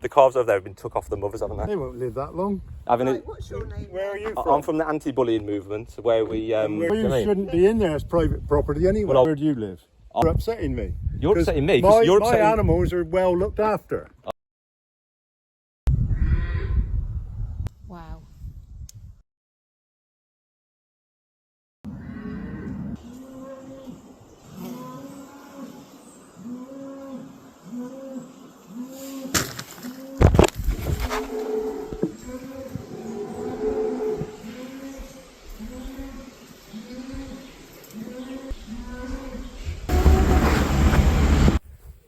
The calves over there have been took off the mothers, haven't they? They won't live that long. Right, what's your name? Where are you from? I'm from the anti-bullying movement, where we... Well, you shouldn't be in there as private property anyway. Well, Where do you live? You're upsetting me. You're upsetting me? My, You're my upsetting... animals are well looked after. Wow.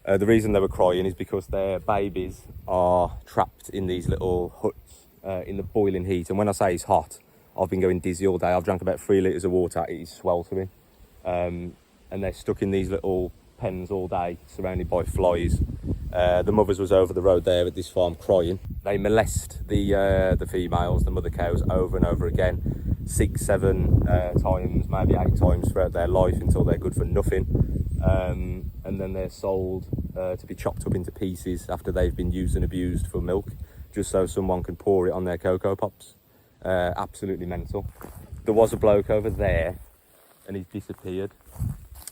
The reason they were crying is because their babies are trapped in these little huts in the boiling heat. And when I say it's hot, I've been going dizzy all day. I've drank about 3 litres of water. It is sweltering. And they're stuck in these little pens all day, surrounded by flies. The mothers was over the road there at this farm crying. They molest the females, the mother cows, over and over again, 6, 7 times, maybe 8 times throughout their life until they're good for nothing. And then they're sold to be chopped up into pieces after they've been used and abused for milk, just so someone can pour it on their Cocoa Pops. Absolutely mental. There was a bloke over there and he's disappeared.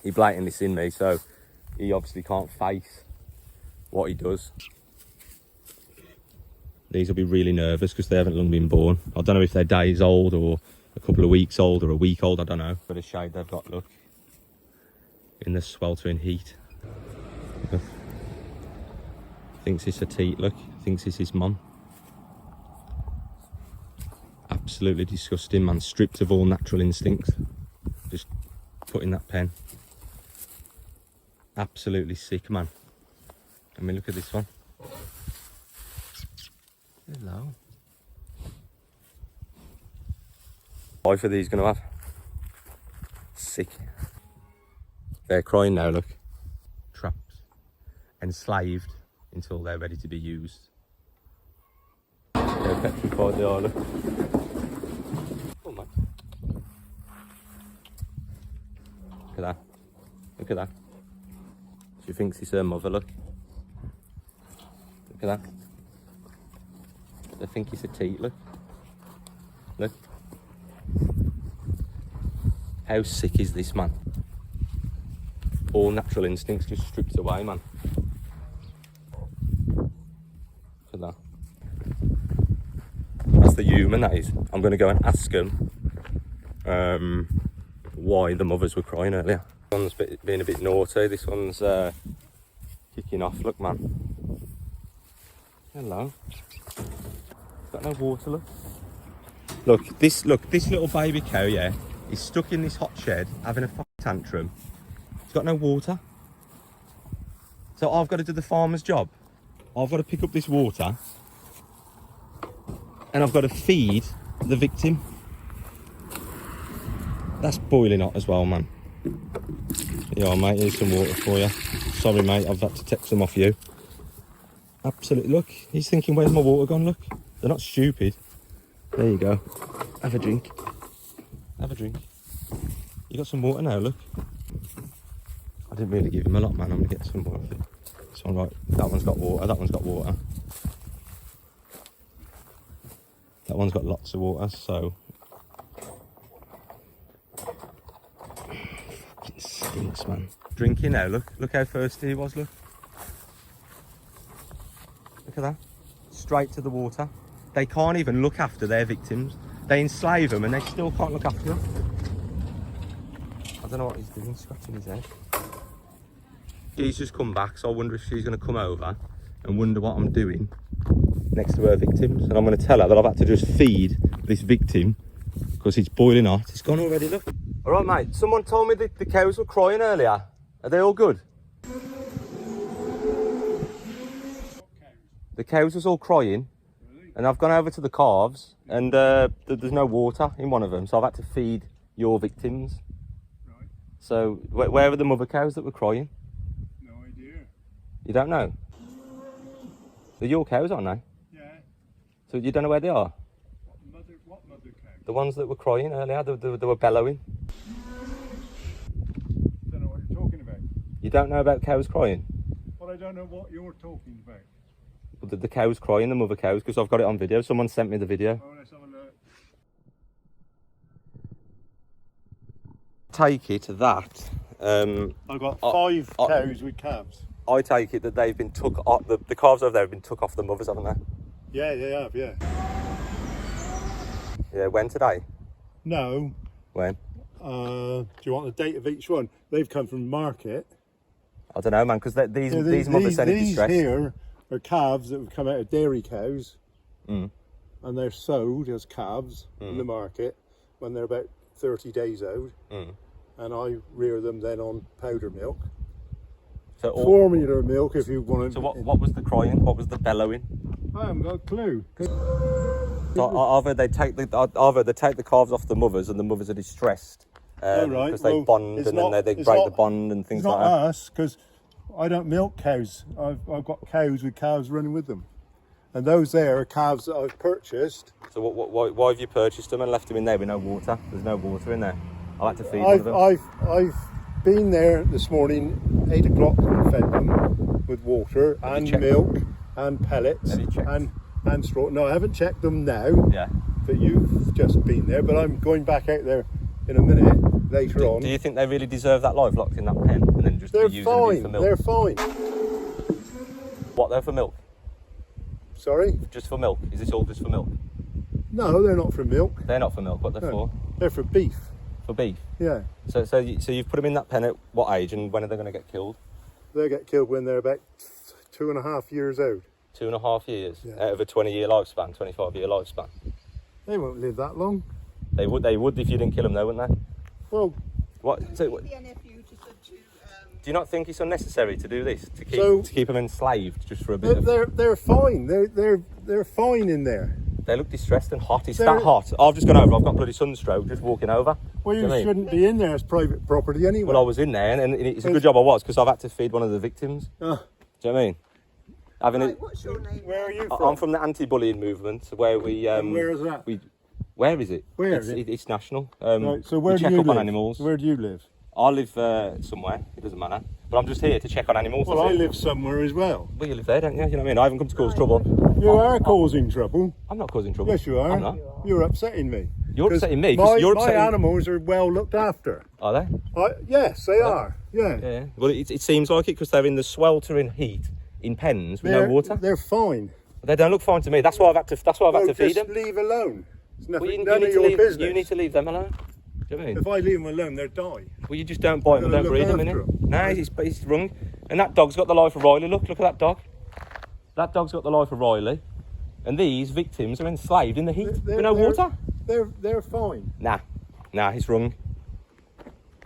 He blatantly seen me, so he obviously can't face what he does. These will be really nervous because they haven't long been born. I don't know if they're days old or a couple of weeks old or a week old, I don't know. But a shade they've got, look, in the sweltering heat. Look. Thinks it's a teat, look. Thinks it's his mum. Absolutely disgusting, man. Stripped of all natural instincts. Just put in that pen. Absolutely sick, man. I mean, look at this one. Hello. Life are these going to have? Sick. They're crying now, look. Trapped. Enslaved until they're ready to be used. They're petrified, they are, look. Oh, man. Look at that. Look at that. She thinks it's her mother, look. Look at that. They think it's a teat, look. Look. How sick is this, man? All natural instincts just stripped away, man. Look at that. That's the human, that is. I'm going to go and ask them why the mothers were crying earlier. This one's being a bit naughty. This one's kicking off. Look, man. Hello. Got no water, look. Look, this little baby cow, yeah, is stuck in this hot shed having a fucking tantrum. It's got no water. So I've got to do the farmer's job. I've got to pick up this water and I've got to feed the victim. That's boiling hot as well, man. Yeah, mate, here's some water for you. Sorry, mate, I've had to take some off you. Absolutely, look, he's thinking, where's my water gone, look? They're not stupid. There you go. Have a drink. Have a drink. You got some water now, look. I didn't really give him a lot, man. I'm going to get some more of it. This one, right, that one's got water, that one's got water. That one's got lots of water, so... Fucking stinks, man. Drinking now, look. Look how thirsty he was, look. Look at that. Straight to the water. They can't even look after their victims. They enslave them and they still can't look after them. I don't know what he's doing, scratching his head. She's just come back, so I wonder if she's going to come over and wonder what I'm doing next to her victims. And I'm going to tell her that I've had to just feed this victim because it's boiling hot. It's gone already, look. All right, mate. Someone told me that the cows were crying earlier. Are they all good? The cows was all crying. And I've gone over to the calves and there's no water in one of them. So I've had to feed your victims. Right. So where are the mother cows that were crying? No idea. You don't know? They're your cows, aren't they? Yeah. So you don't know where they are? What mother cow? The ones that were crying earlier, they were bellowing. Don't know what you're talking about. You don't know about cows crying? Well, I don't know what you're talking about. The cow's crying, the mother cows, because I've got it on video. Someone sent me the video. Oh, let's have a look. Take it that I've got 5 cows with calves. I take it that they've been took off, the calves over there have been took off the mothers, haven't they? Yeah, they have, yeah. Yeah, when today? No. When? Do you want the date of each one? They've come from market. I don't know, man, because these mothers said it's distressed. These here are calves that have come out of dairy cows. And they're sold as calves in the market when they're about 30 days old. And I rear them then on powder milk. So Formula milk, if you want to. So what was the crying? What was the bellowing? I haven't got a clue. So either they take the calves off the mothers, and the mothers are distressed because they bond and then they break the bond and things it's like not that. us, because I don't milk cows. I've got cows with calves running with them, and those there are calves that I've purchased. So why have you purchased them and left them in there with no water? There's no water in there. I like to feed one of them. I've been there this morning, 8 o'clock, and fed them with water and milk and pellets and straw. No, I haven't checked them now. Yeah. But you've just been there, but I'm going back out there in a minute later on. Do you think they really deserve that life locked in that pen and then just They're be using abuse for milk? They're fine. What, they're for milk? Sorry? Just for milk? Is this all just for milk? No, they're not for milk. They're not for milk. What they're for? They're for beef. For beef. Yeah. So you've put them in that pen at what age, and when are they going to get killed? They get killed when they're about 2.5 years old. 2.5 years Yeah. out of a 20-year lifespan, 25-year lifespan. They won't live that long. They would if you didn't kill them, though, wouldn't they? Well, Do you not think it's unnecessary to do this to keep them enslaved just for a bit? they're fine. They're fine in there. They look distressed and hot. It's that hot. I've just gone over. I've got bloody sunstroke just walking over. Well, you Do know what I mean? shouldn't be in there as private property anyway. Well, I was in there, and it's a good job I was, because I've had to feed one of the victims. Do you know what I mean? What's your name? Where are you from? I'm from the anti-bullying movement, where we. And where is that? Where is it? Where it's, is it? It's national. Right, so where we do check you up live? on animals. Where do you live? I live somewhere. It doesn't matter. But I'm just here to check on animals. Well, I live somewhere as well. Well, you live there, don't you? You know what I mean? I haven't come to cause trouble. You are causing trouble. I'm not causing trouble. Yes, you are. I'm not. You're upsetting me. You're upsetting me because you're upsetting. My animals are well looked after. Are they? Yes, they are. Yeah. Yeah. Well, it seems like it, because they're in the sweltering heat in pens with no water. They're fine. They don't look fine to me. That's why I've had to feed them. Just leave alone. It's nothing, Well, none of your business. You need to leave them alone. Do you know what I mean? If I leave them alone, they'll die. Well, you just don't bite them, I've don't gotta breed look them, after innit? 'em. No, he's wrong. And that dog's got the life of Riley. Look at that dog. That dog's got the life of Riley. And these victims are enslaved in the heat with no water. They're fine. Nah, he's wrong.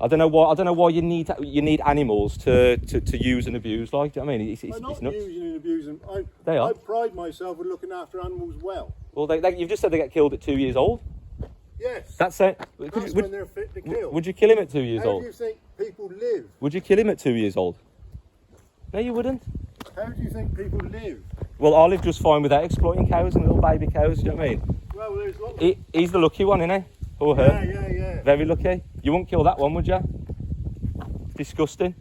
I don't know why you need animals to use and abuse. Like, do you know what I mean? It's I'm not nuts. using and abusing. They are. I pride myself in looking after animals well. Well, you've just said they get killed at 2 years old. Yes. That's it. That's when they're fit to kill. Would you kill him at 2 years How old? do you think people live? Would you kill him at 2 years old? No, you wouldn't. How do you think people live? Well, I live just fine without exploiting cows and little baby cows. Do you know what I mean? Well, there's lots of... He's the lucky one, isn't he? Or her? Yeah. Very lucky. You wouldn't kill that one, would you? Disgusting.